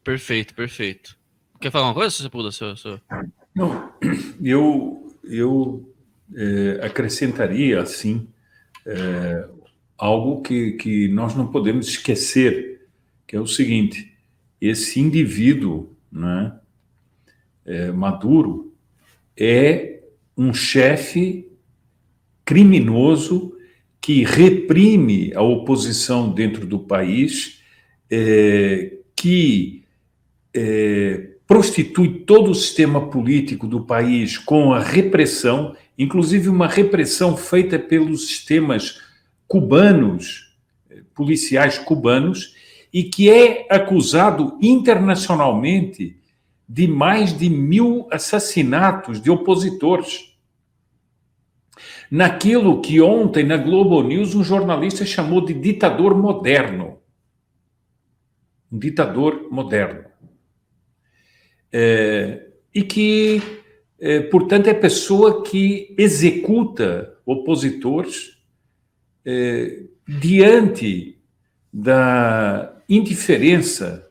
Perfeito, perfeito. Quer falar uma coisa, Sepúlveda? Não, eu acrescentaria, assim, algo que nós não podemos esquecer, que é o seguinte: esse indivíduo, né, Maduro, é um chefe criminoso que reprime a oposição dentro do país, que prostitui todo o sistema político do país com a repressão, inclusive uma repressão feita pelos sistemas cubanos, policiais cubanos, e que é acusado internacionalmente de mais de 1.000 assassinatos de opositores. Naquilo que ontem, na Globo News, um jornalista chamou de ditador moderno. Um ditador moderno. E que, portanto, é pessoa que executa opositores diante da indiferença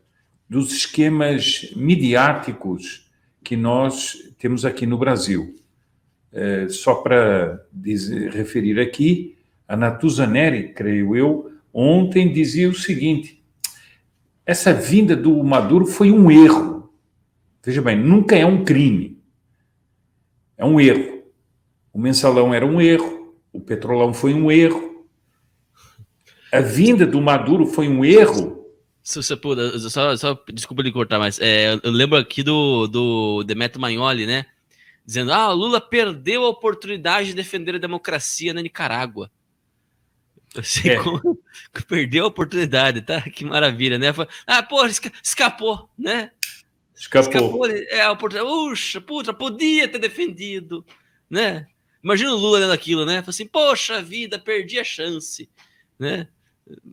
dos esquemas midiáticos que nós temos aqui no Brasil. Só para referir aqui, a Natuza Neri, creio eu, ontem dizia o seguinte: essa vinda do Maduro foi um erro. Veja bem, nunca é um crime. É um erro. O mensalão era um erro, o petrolão foi um erro. A vinda do Maduro foi um erro. Sepúlveda, só desculpa lhe cortar, mas eu lembro aqui do Demetrio Magnoli, né? Dizendo, o Lula perdeu a oportunidade de defender a democracia na Nicarágua. Assim, como perdeu a oportunidade, tá? Que maravilha, né? Escapou, né? Escapou. A oportunidade. Puxa, podia ter defendido, né? Imagina o Lula lendo aquilo, né? Fala assim, poxa vida, perdi a chance, né?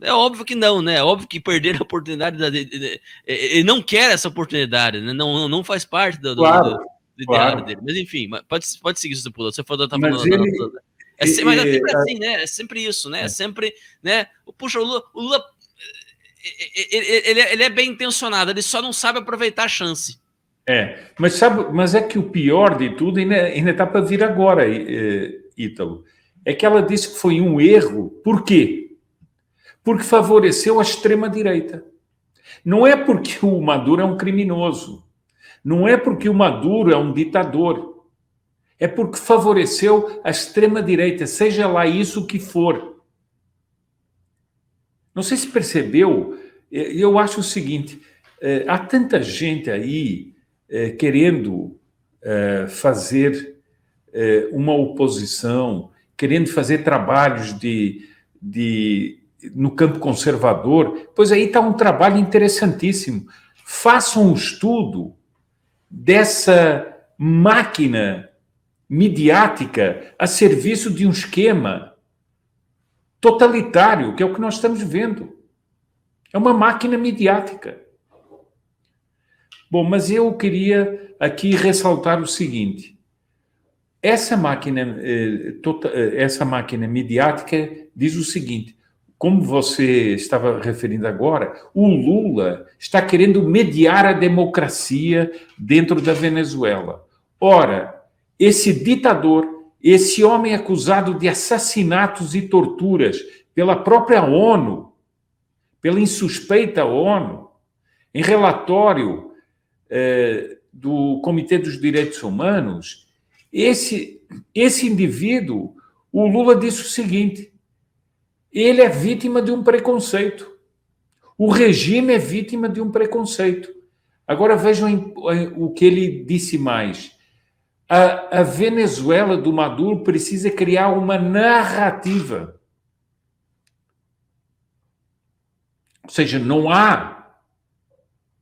É óbvio que não, né? É óbvio que perder a oportunidade, ele não quer essa oportunidade, né? Não faz parte do ideário dele. Mas enfim, pode seguir, Sepúlveda. Você falou, tá falando. Mas é sempre assim, né? É sempre isso, né? É sempre, né? Puxa, o Lula ele é bem intencionado, ele só não sabe aproveitar a chance. Mas é que o pior de tudo ainda está para vir agora, Ítalo. É que ela disse que foi um erro. Por quê? Porque favoreceu a extrema-direita. Não é porque o Maduro é um criminoso. Não é porque o Maduro é um ditador. É porque favoreceu a extrema-direita, seja lá isso que for. Não sei se percebeu, eu acho o seguinte, há tanta gente aí querendo fazer uma oposição, querendo fazer trabalhos no campo conservador, pois aí está um trabalho interessantíssimo. Façam um estudo dessa máquina midiática a serviço de um esquema totalitário, que é o que nós estamos vendo. É uma máquina midiática. Bom, mas eu queria aqui ressaltar o seguinte: essa máquina midiática diz o seguinte, como você estava referindo agora, o Lula está querendo mediar a democracia dentro da Venezuela. Ora, esse ditador, esse homem acusado de assassinatos e torturas pela própria ONU, pela insuspeita ONU, em relatório do Comitê dos Direitos Humanos, esse indivíduo, o Lula disse o seguinte: ele é vítima de um preconceito. O regime é vítima de um preconceito. Agora vejam o que ele disse mais. A Venezuela do Maduro precisa criar uma narrativa. Ou seja,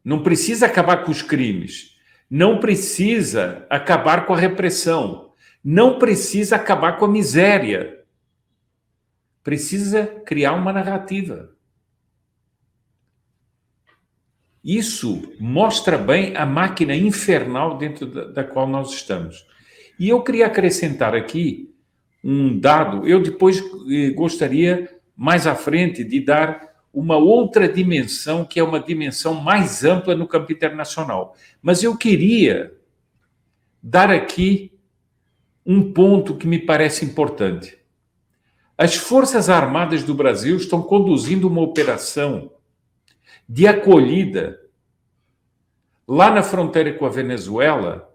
não precisa acabar com os crimes, não precisa acabar com a repressão, não precisa acabar com a miséria. Precisa criar uma narrativa. Isso mostra bem a máquina infernal dentro da qual nós estamos. E eu queria acrescentar aqui um dado. Eu depois gostaria, mais à frente, de dar uma outra dimensão, que é uma dimensão mais ampla no campo internacional. Mas eu queria dar aqui um ponto que me parece importante. As Forças Armadas do Brasil estão conduzindo uma operação de acolhida lá na fronteira com a Venezuela,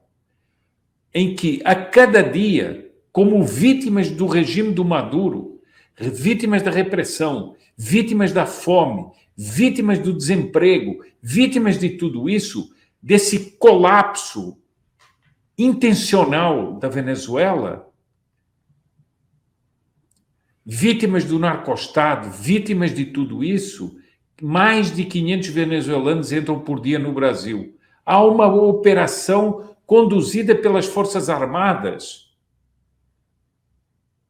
em que a cada dia, como vítimas do regime do Maduro, vítimas da repressão, vítimas da fome, vítimas do desemprego, vítimas de tudo isso, desse colapso intencional da Venezuela, vítimas do narcostado, vítimas de tudo isso, mais de 500 venezuelanos entram por dia no Brasil. Há uma operação conduzida pelas Forças Armadas,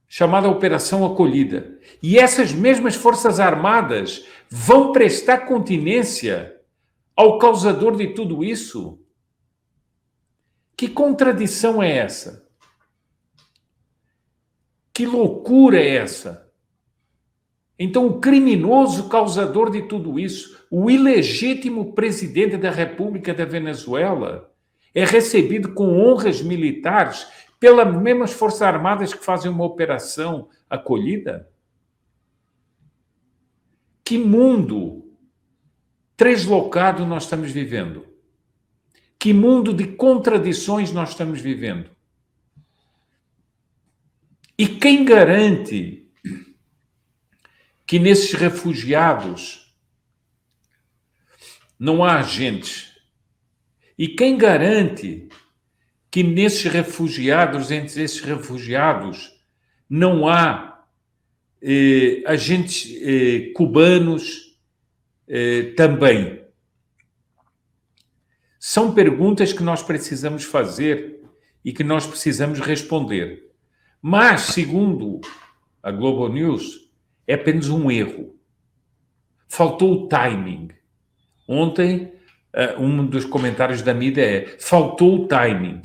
chamada Operação Acolhida. E essas mesmas Forças Armadas vão prestar continência ao causador de tudo isso? Que contradição é essa? Que loucura é essa? Então, o criminoso causador de tudo isso, o ilegítimo presidente da República da Venezuela, é recebido com honras militares pelas mesmas Forças Armadas que fazem uma operação acolhida? Que mundo translocado nós estamos vivendo? Que mundo de contradições nós estamos vivendo? E quem garante que nesses refugiados não há agentes? E quem garante que nesses refugiados, entre esses refugiados, não há agentes cubanos também? São perguntas que nós precisamos fazer e que nós precisamos responder. Mas, segundo a Globo News, é apenas um erro. Faltou o timing. Ontem, um dos comentários da mídia é: faltou o timing.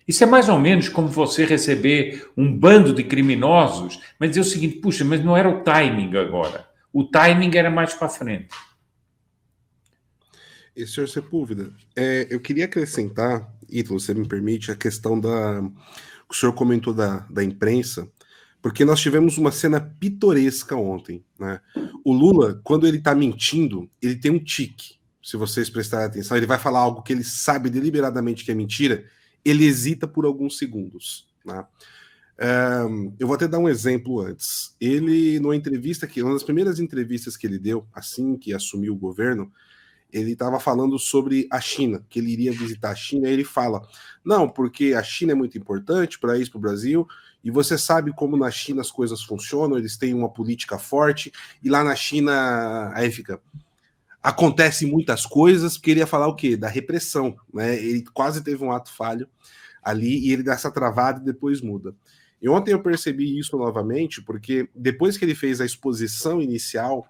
Isso é mais ou menos como você receber um bando de criminosos, mas dizer o seguinte: puxa, mas não era o timing agora. O timing era mais para frente. E, senhor Sepúlveda, eu queria acrescentar, Ítalo, você me permite, a questão que o senhor comentou da imprensa, porque nós tivemos uma cena pitoresca ontem, né? O Lula, quando ele está mentindo, ele tem um tique. Se vocês prestarem atenção, ele vai falar algo que ele sabe deliberadamente que é mentira, ele hesita por alguns segundos, né? Eu vou até dar um exemplo antes. Ele, numa entrevista, uma das primeiras entrevistas que ele deu, assim que assumiu o governo, ele estava falando sobre a China, que ele iria visitar a China, e ele fala, não, porque a China é muito importante para isso, para o Brasil, e você sabe como na China as coisas funcionam, eles têm uma política forte, e lá na China, aí fica, acontecem muitas coisas, porque ele ia falar o quê? Da repressão, né? Ele quase teve um ato falho ali, e ele dá essa travada e depois muda. E ontem eu percebi isso novamente, porque depois que ele fez a exposição inicial,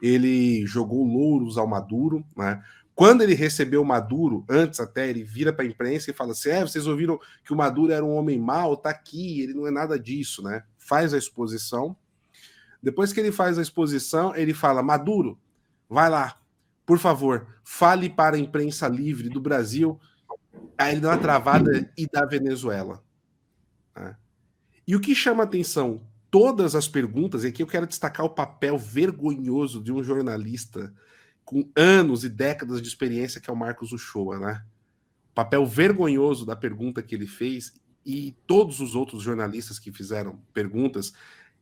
ele jogou louros ao Maduro, né? Quando ele recebeu o Maduro, antes até, ele vira para a imprensa e fala assim, vocês ouviram que o Maduro era um homem mau, tá aqui, ele não é nada disso, né? Faz a exposição. Depois que ele faz a exposição, ele fala, Maduro, vai lá, por favor, fale para a imprensa livre do Brasil. Aí ele dá uma travada e da Venezuela, né? E o que chama atenção, todas as perguntas, e aqui eu quero destacar o papel vergonhoso de um jornalista com anos e décadas de experiência, que é o Marcos Uchoa, né? O papel vergonhoso da pergunta que ele fez, e todos os outros jornalistas que fizeram perguntas,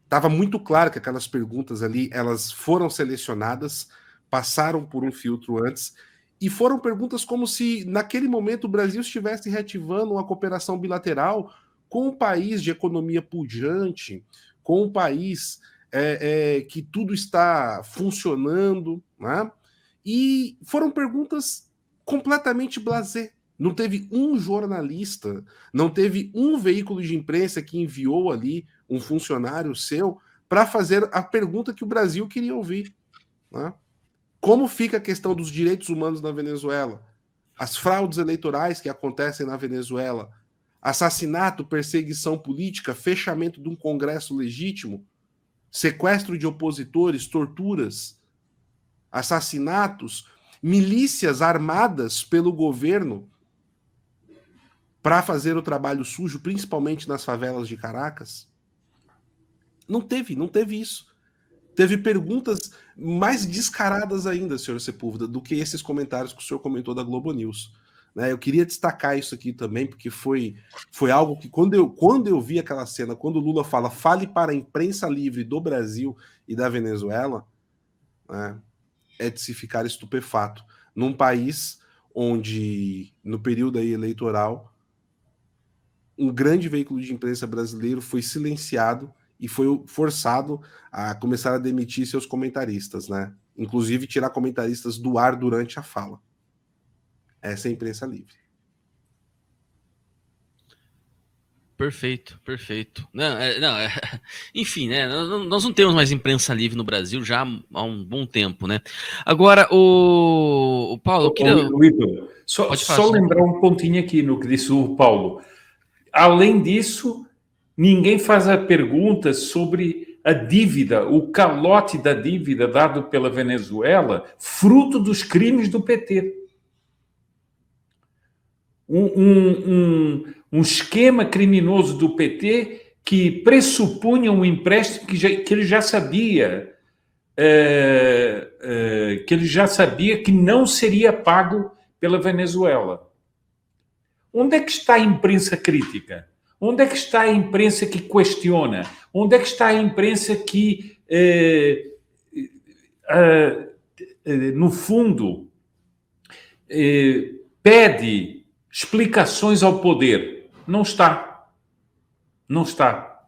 estava muito claro que aquelas perguntas ali, elas foram selecionadas, passaram por um filtro antes, e foram perguntas como se naquele momento o Brasil estivesse reativando uma cooperação bilateral com um país de economia pujante, com um país que tudo está funcionando, né? E foram perguntas completamente blasé. Não teve um jornalista, não teve um veículo de imprensa que enviou ali um funcionário seu para fazer a pergunta que o Brasil queria ouvir, né? Como fica a questão dos direitos humanos na Venezuela? As fraudes eleitorais que acontecem na Venezuela? Assassinato, perseguição política, fechamento de um congresso legítimo? sequestro de opositores, torturas, assassinatos, milícias armadas pelo governo para fazer o trabalho sujo, principalmente nas favelas de Caracas? Não teve isso. Teve perguntas mais descaradas ainda, senhor Sepúlveda, do que esses comentários que o senhor comentou da Globo News. Né? Eu queria destacar isso aqui também, porque foi algo que, quando eu vi aquela cena, quando o Lula fala, fale para a imprensa livre do Brasil e da Venezuela, né, é de se ficar estupefato. Num país onde, no período aí eleitoral, um grande veículo de imprensa brasileiro foi silenciado e foi forçado a começar a demitir seus comentaristas, né? Inclusive tirar comentaristas do ar durante a fala. Essa é a imprensa livre. Perfeito. Enfim, né? Nós não temos mais imprensa livre no Brasil já há um bom tempo, né? Agora, o Paulo, eu queria... Só lembrar um pontinho aqui no que disse o Paulo. Além disso, ninguém faz a pergunta sobre a dívida, o calote da dívida dado pela Venezuela, fruto dos crimes do PT. Um esquema criminoso do PT que pressupunha um empréstimo que ele já sabia, que não seria pago pela Venezuela. Onde é que está a imprensa crítica? Onde é que está a imprensa que questiona? Onde é que está a imprensa que, no fundo, pede explicações ao poder? Não está. Não está.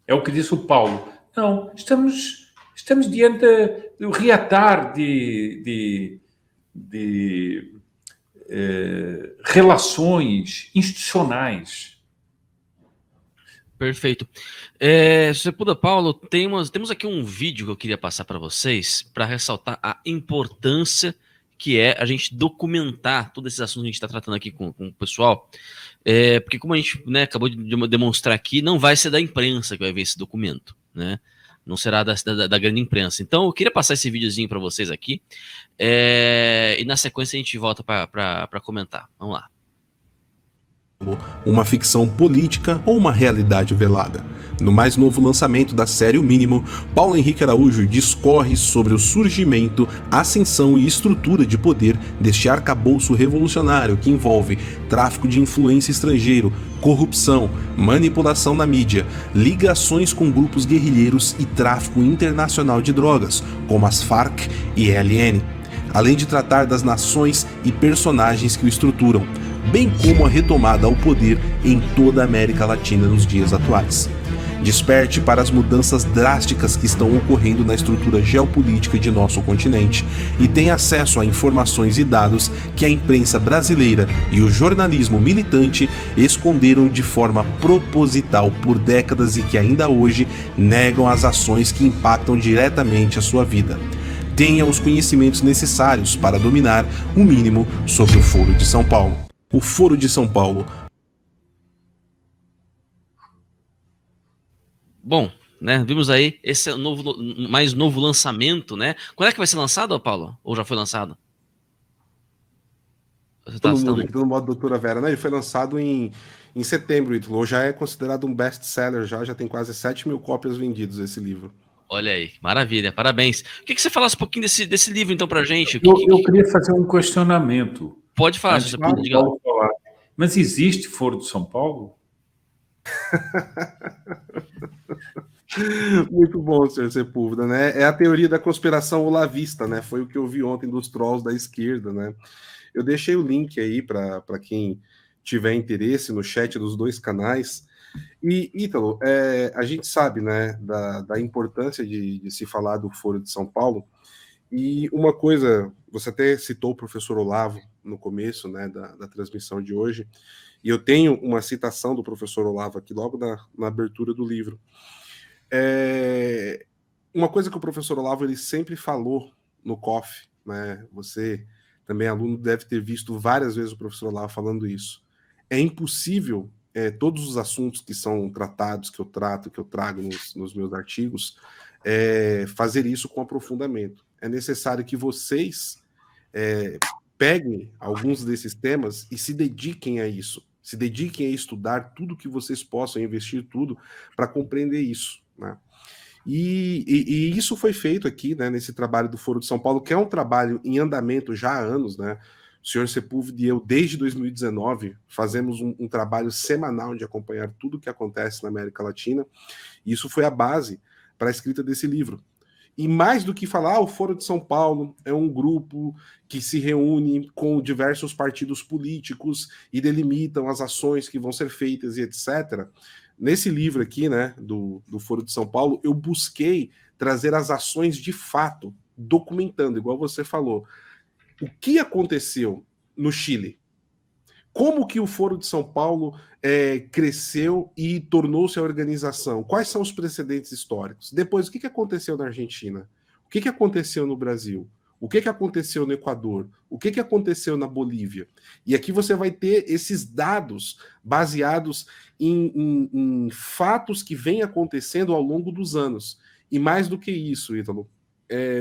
É o que disse o Paulo. Não, estamos diante do reatar de relações institucionais. Perfeito. Se você puder, Paulo, temos aqui um vídeo que eu queria passar para vocês para ressaltar a importância que é a gente documentar todos esses assuntos que a gente está tratando aqui com o pessoal, porque como a gente, né, acabou de demonstrar aqui, não vai ser da imprensa que vai ver esse documento, né? Não será da grande imprensa. Então, eu queria passar esse videozinho para vocês aqui, e na sequência a gente volta para comentar. Vamos lá. Uma ficção política ou uma realidade velada? No mais novo lançamento da série O Mínimo, Paulo Henrique Araújo discorre sobre o surgimento, ascensão e estrutura de poder deste arcabouço revolucionário que envolve tráfico de influência estrangeiro, corrupção, manipulação na mídia, ligações com grupos guerrilheiros e tráfico internacional de drogas, como as Farc e ELN, além de tratar das nações e personagens que o estruturam, bem como a retomada ao poder em toda a América Latina nos dias atuais. Desperte para as mudanças drásticas que estão ocorrendo na estrutura geopolítica de nosso continente e tenha acesso a informações e dados que a imprensa brasileira e o jornalismo militante esconderam de forma proposital por décadas e que ainda hoje negam as ações que impactam diretamente a sua vida. Tenha os conhecimentos necessários para dominar o mínimo sobre o Foro de São Paulo. O Foro de São Paulo. Bom, né, vimos aí esse mais novo lançamento, né? Quando é que vai ser lançado, Paulo? Ou já foi lançado? No modo Doutora Vera, né? Ele foi lançado em setembro, Ítalo. Já é considerado um best-seller, já tem quase 7.000 cópias vendidas esse livro. Olha aí, maravilha, parabéns. O que você falasse um pouquinho desse livro, então, pra gente? Eu queria fazer um questionamento. Pode falar, se você puder, diga. Mas existe Foro de São Paulo? Muito bom, senhor Sepúlveda, né? É a teoria da conspiração olavista, né? Foi o que eu vi ontem dos trolls da esquerda, né? Eu deixei o link aí para quem tiver interesse no chat dos dois canais. E, Ítalo, a gente sabe, né, da importância de se falar do Foro de São Paulo. E uma coisa, você até citou o professor Olavo no começo, né, da transmissão de hoje, e eu tenho uma citação do professor Olavo aqui logo na abertura do livro. Uma coisa que o professor Olavo ele sempre falou no COF, né, você também, aluno, deve ter visto várias vezes o professor Olavo falando isso. É impossível todos os assuntos que são tratados, que eu trago nos meus artigos, fazer isso com aprofundamento. É necessário que vocês peguem alguns desses temas e se dediquem a isso. Se dediquem a estudar tudo que vocês possam, investir tudo para compreender isso, né? E isso foi feito aqui, né, nesse trabalho do Foro de São Paulo, que é um trabalho em andamento já há anos, né? O senhor Sepúlveda e eu, desde 2019, fazemos um trabalho semanal de acompanhar tudo o que acontece na América Latina, e isso foi a base para a escrita desse livro. E mais do que falar, o Foro de São Paulo é um grupo que se reúne com diversos partidos políticos e delimitam as ações que vão ser feitas e etc. Nesse livro aqui, né, do Foro de São Paulo, eu busquei trazer as ações de fato, documentando, igual você falou. O que aconteceu no Chile? Como que o Foro de São Paulo cresceu e tornou-se a organização? Quais são os precedentes históricos? Depois, o que aconteceu na Argentina? O que aconteceu no Brasil? O que aconteceu no Equador? O que aconteceu na Bolívia? E aqui você vai ter esses dados baseados em fatos que vêm acontecendo ao longo dos anos. E mais do que isso, Ítalo,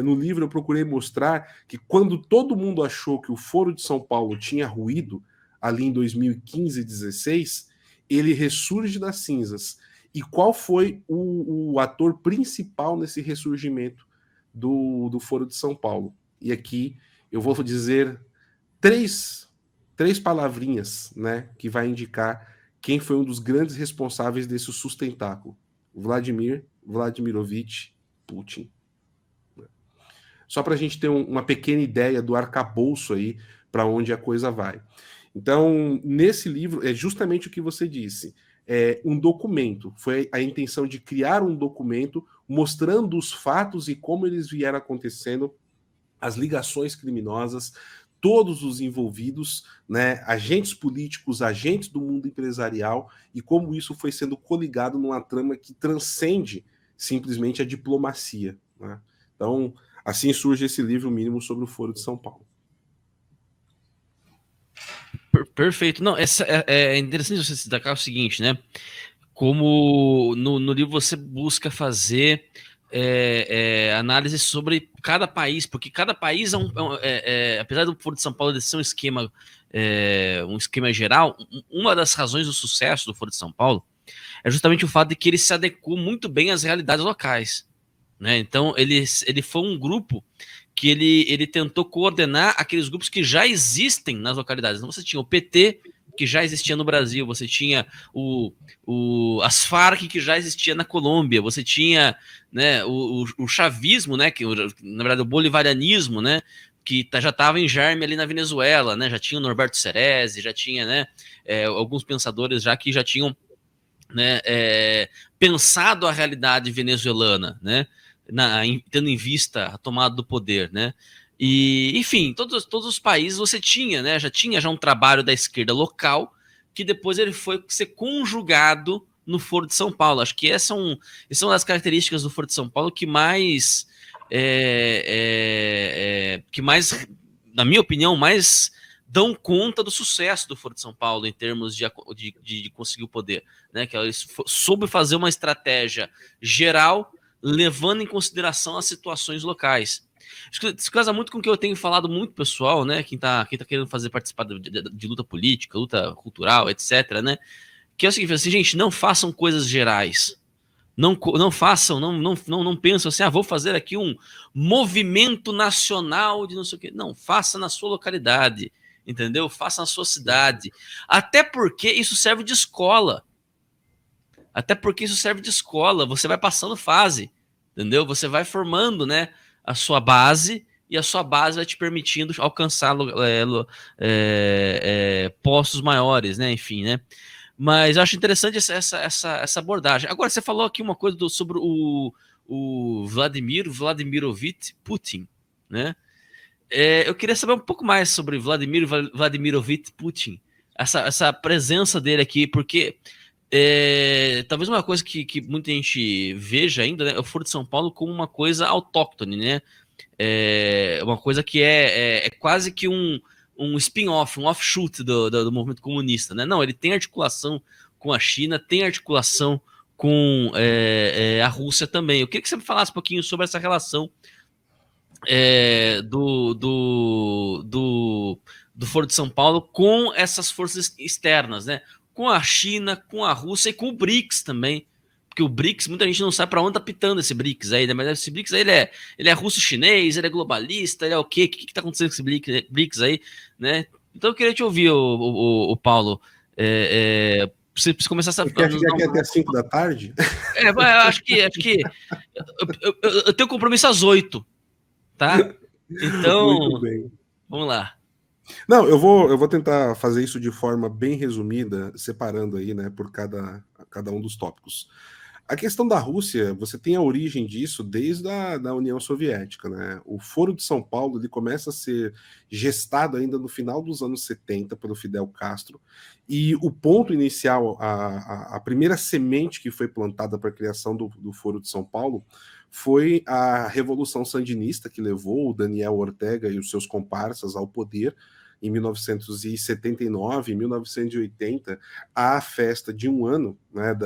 no livro eu procurei mostrar que quando todo mundo achou que o Foro de São Paulo tinha ruído, ali em 2015 e 2016, ele ressurge das cinzas. E qual foi o ator principal nesse ressurgimento do Foro de São Paulo? E aqui eu vou dizer três palavrinhas, né, que vai indicar quem foi um dos grandes responsáveis desse sustentáculo. Vladimir Vladimirovich Putin. Só para a gente ter uma pequena ideia do arcabouço aí para onde a coisa vai. Então, nesse livro, é justamente o que você disse. É um documento. Foi a intenção de criar um documento mostrando os fatos e como eles vieram acontecendo, as ligações criminosas, todos os envolvidos, né, agentes políticos, agentes do mundo empresarial, e como isso foi sendo coligado numa trama que transcende simplesmente a diplomacia, né? Então, assim surge esse livro mínimo sobre o Foro de São Paulo. Perfeito. Não, é interessante você destacar o seguinte, né? Como no livro você busca fazer análise sobre cada país, porque cada país apesar do Foro de São Paulo ser um esquema geral, uma das razões do sucesso do Foro de São Paulo é justamente o fato de que ele se adequou muito bem às realidades locais, né? Então ele foi um grupo que ele tentou coordenar aqueles grupos que já existem nas localidades. Então você tinha o PT, que já existia no Brasil, você tinha as Farc, que já existia na Colômbia, você tinha, né, o chavismo, né, que na verdade o bolivarianismo, né, que já estava em germe ali na Venezuela, né, já tinha o Norberto Ceresi, já tinha, né, alguns pensadores já que já tinham, né, pensado a realidade venezuelana, né, tendo em vista a tomada do poder, né? E, enfim, todos os países você tinha, né? Já tinha um trabalho da esquerda local que depois ele foi ser conjugado no Foro de São Paulo. Acho que essa é uma das características do Foro de São Paulo que mais, na minha opinião, mais dão conta do sucesso do Foro de São Paulo em termos de conseguir o poder, né? Que eles soube fazer uma estratégia geral levando em consideração as situações locais. Isso casa muito com o que eu tenho falado muito, pessoal, né? Quem tá querendo participar de luta política, luta cultural, etc., né? Que é o seguinte, assim, gente, não façam coisas gerais. Não façam, não pensam assim, vou fazer aqui um movimento nacional de não sei o quê. Não, faça na sua localidade, entendeu? Faça na sua cidade. Até porque isso serve de escola. Você vai passando fase, entendeu? Você vai formando, né, a sua base, e a sua base vai te permitindo alcançar postos maiores, né, enfim, né. Mas eu acho interessante essa abordagem. Agora, você falou aqui uma coisa sobre o Vladimir Vladimirovich Putin, né. Eu queria saber um pouco mais sobre Vladimir Vladimirovich Putin, essa presença dele aqui, porque talvez uma coisa que muita gente veja ainda, né, é o Foro de São Paulo como uma coisa autóctone, né? Uma coisa que é quase que um spin-off, um offshoot do movimento comunista, né? Não, ele tem articulação com a China, tem articulação com a Rússia também. Eu queria que você me falasse um pouquinho sobre essa relação do Foro de São Paulo com essas forças externas, né? Com a China, com a Rússia e com o BRICS também. Porque o BRICS, muita gente não sabe para onde tá pitando esse BRICS aí, né? Mas esse BRICS aí, ele é russo-chinês, ele é globalista, ele é o quê? O que tá acontecendo com esse BRICS aí, né? Então eu queria te ouvir, o Paulo. Você precisa começar a... Você quer ficar aqui até 5 da tarde? Eu acho que eu tenho compromisso às 8, tá? Então, muito bem. Vamos lá. Não, eu vou tentar fazer isso de forma bem resumida, separando aí, né, por cada um dos tópicos. A questão da Rússia, você tem a origem disso desde a da União Soviética, né? O Foro de São Paulo ele começa a ser gestado ainda no final dos anos 70 pelo Fidel Castro, e o ponto inicial, a primeira semente que foi plantada para a criação do Foro de São Paulo foi a Revolução Sandinista, que levou o Daniel Ortega e os seus comparsas ao poder em 1979, em 1980, a festa de um ano, né,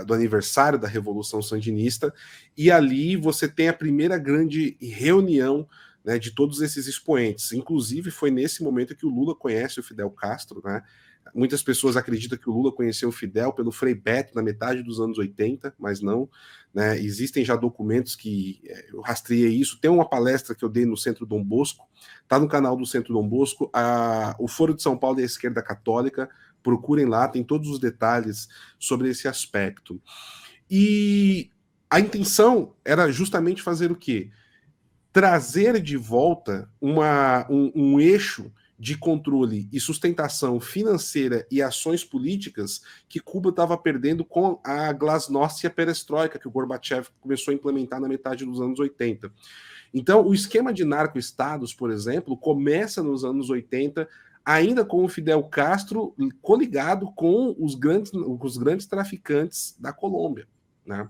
do aniversário da Revolução Sandinista, e ali você tem a primeira grande reunião, né, de todos esses expoentes. Inclusive, foi nesse momento que o Lula conhece o Fidel Castro, né? Muitas pessoas acreditam que o Lula conheceu o Fidel pelo Frei Beto na metade dos anos 80, mas não, né? Existem já documentos que eu rastreei isso. Tem uma palestra que eu dei no Centro Dom Bosco, tá no canal do Centro Dom Bosco, o Foro de São Paulo e a Esquerda Católica, procurem lá, tem todos os detalhes sobre esse aspecto. E a intenção era justamente fazer o quê? Trazer de volta um eixo de controle e sustentação financeira e ações políticas que Cuba estava perdendo com a glasnost e a perestroika, que o Gorbachev começou a implementar na metade dos anos 80. Então, o esquema de narco-estados, por exemplo, começa nos anos 80, ainda com o Fidel Castro coligado com os grandes traficantes da Colômbia, né?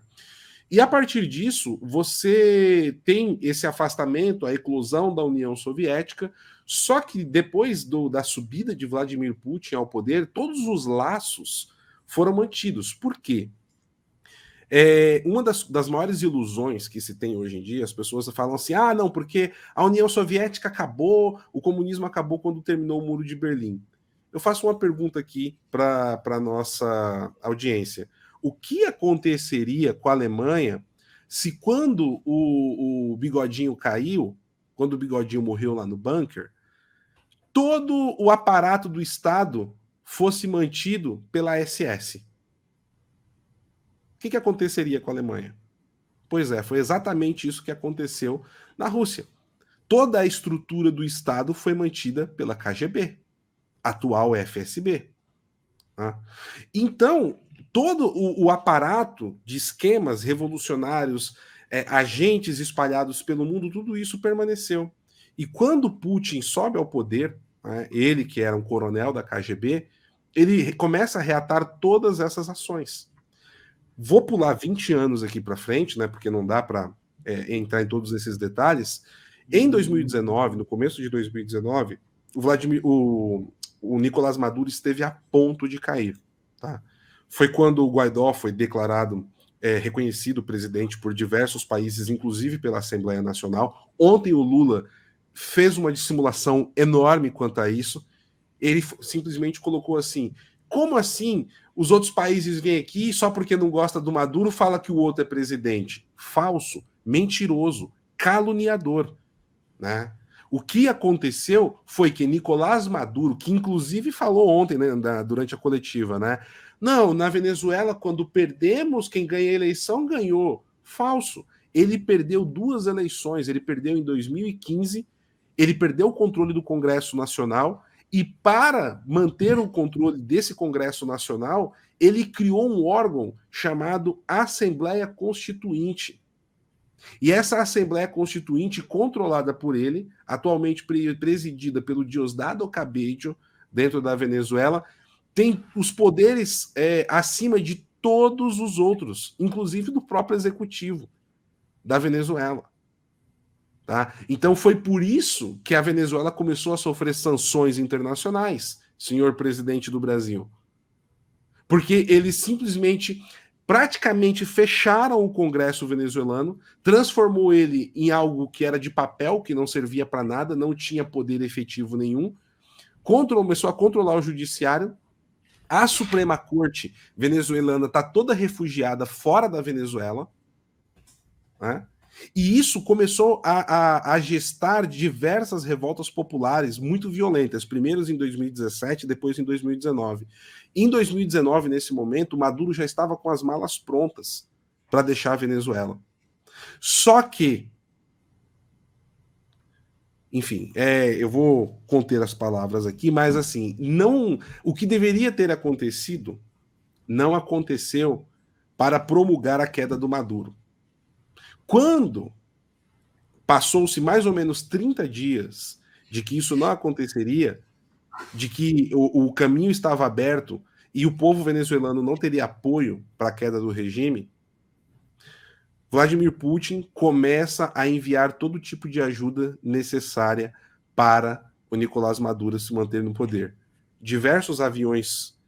E a partir disso, você tem esse afastamento, a eclosão da União Soviética, só que depois da subida de Vladimir Putin ao poder, todos os laços foram mantidos. Por quê? Uma das maiores ilusões que se tem hoje em dia, as pessoas falam assim, não, porque a União Soviética acabou, o comunismo acabou quando terminou o Muro de Berlim. Eu faço uma pergunta aqui para a nossa audiência. O que aconteceria com a Alemanha se quando o Bigodinho caiu, quando o Bigodinho morreu lá no bunker, todo o aparato do Estado fosse mantido pela SS? O que aconteceria com a Alemanha? Pois foi exatamente isso que aconteceu na Rússia. Toda a estrutura do Estado foi mantida pela KGB, atual FSB. Tá? Então, todo o aparato de esquemas revolucionários, agentes espalhados pelo mundo, tudo isso permaneceu. E quando Putin sobe ao poder, né, ele que era um coronel da KGB, ele começa a reatar todas essas ações. Vou pular 20 anos aqui para frente, né, porque não dá para entrar em todos esses detalhes. Em 2019, no começo de 2019, o Nicolás Maduro esteve a ponto de cair. Tá? Foi quando o Guaidó foi declarado reconhecido presidente por diversos países, inclusive pela Assembleia Nacional. Ontem o Lula fez uma dissimulação enorme quanto a isso. Ele simplesmente colocou assim: como assim os outros países vêm aqui só porque não gosta do Maduro fala que o outro é presidente? Falso, mentiroso, caluniador, né? O que aconteceu foi que Nicolás Maduro, que inclusive falou ontem, né, durante a coletiva, né? Não, na Venezuela, quando perdemos, quem ganha a eleição ganhou. Falso. Ele perdeu 2 eleições. Ele perdeu em 2015, ele perdeu o controle do Congresso Nacional, e para manter o controle desse Congresso Nacional, ele criou um órgão chamado Assembleia Constituinte. E essa Assembleia Constituinte, controlada por ele, atualmente presidida pelo Diosdado Cabello, dentro da Venezuela, tem os poderes acima de todos os outros, inclusive do próprio executivo da Venezuela. Tá? Então foi por isso que a Venezuela começou a sofrer sanções internacionais, senhor presidente do Brasil. Porque eles simplesmente, praticamente fecharam o Congresso venezuelano, transformou ele em algo que era de papel, que não servia para nada, não tinha poder efetivo nenhum, começou a controlar o judiciário. A Suprema Corte venezuelana está toda refugiada fora da Venezuela, né? E isso começou a gestar diversas revoltas populares muito violentas, primeiros em 2017, depois em 2019. Em 2019, nesse momento, Maduro já estava com as malas prontas para deixar a Venezuela. Só que, enfim, eu vou conter as palavras aqui, mas assim, não, o que deveria ter acontecido não aconteceu para promulgar a queda do Maduro. Quando passou-se mais ou menos 30 dias de que isso não aconteceria, de que o caminho estava aberto e o povo venezuelano não teria apoio para a queda do regime, Vladimir Putin começa a enviar todo tipo de ajuda necessária para o Nicolás Maduro se manter no poder. Diversos aviões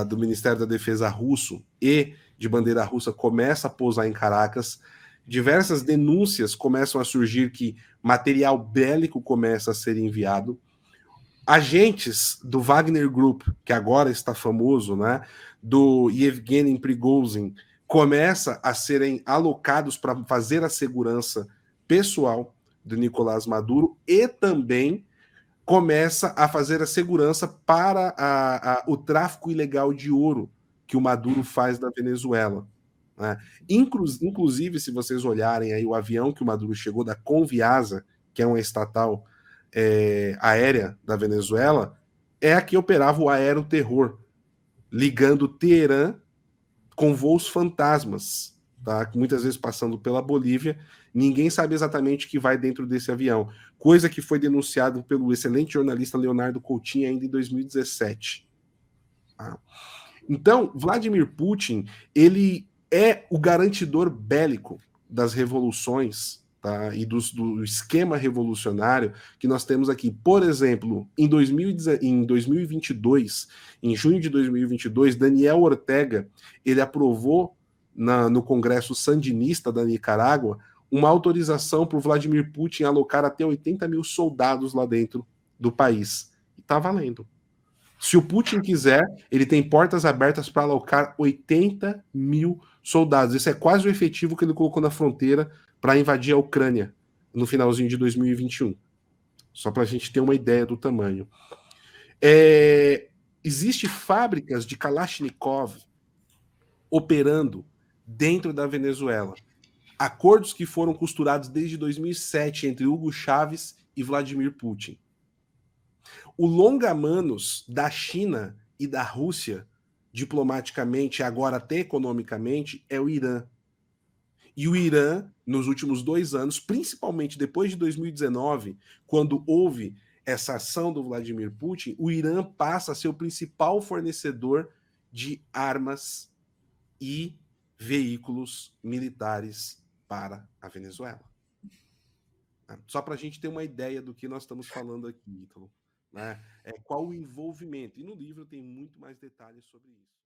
do Ministério da Defesa russo e de bandeira russa começam a pousar em Caracas. Diversas denúncias começam a surgir que material bélico começa a ser enviado. Agentes do Wagner Group, que agora está famoso, né, do Yevgeny Prigozhin, começa a serem alocados para fazer a segurança pessoal do Nicolás Maduro e também começa a fazer a segurança para o tráfico ilegal de ouro que o Maduro faz da Venezuela. Né? Inclusive, se vocês olharem aí o avião que o Maduro chegou da Conviasa, que é uma estatal aérea da Venezuela, é a que operava o aeroterror, ligando Teherã com voos fantasmas, tá? Muitas vezes passando pela Bolívia, ninguém sabe exatamente o que vai dentro desse avião, coisa que foi denunciado pelo excelente jornalista Leonardo Coutinho ainda em 2017. Tá? Então, Vladimir Putin, ele é o garantidor bélico das revoluções, tá? E do esquema revolucionário que nós temos aqui. Por exemplo, em 2022, em junho de 2022, Daniel Ortega, ele aprovou no Congresso Sandinista da Nicarágua uma autorização para o Vladimir Putin alocar até 80 mil soldados lá dentro do país. E está valendo. Se o Putin quiser, ele tem portas abertas para alocar 80 mil soldados. Isso é quase o efetivo que ele colocou na fronteira para invadir a Ucrânia no finalzinho de 2021. Só para a gente ter uma ideia do tamanho. Existem fábricas de Kalashnikov operando dentro da Venezuela. Acordos que foram costurados desde 2007 entre Hugo Chávez e Vladimir Putin. O longa-manos da China e da Rússia, diplomaticamente, agora até economicamente, é o Irã. E o Irã, nos últimos 2 anos, principalmente depois de 2019, quando houve essa ação do Vladimir Putin, o Irã passa a ser o principal fornecedor de armas e veículos militares para a Venezuela. Só para a gente ter uma ideia do que nós estamos falando aqui, Ítalo. Né? Qual o envolvimento? E no livro tem muito mais detalhes sobre isso.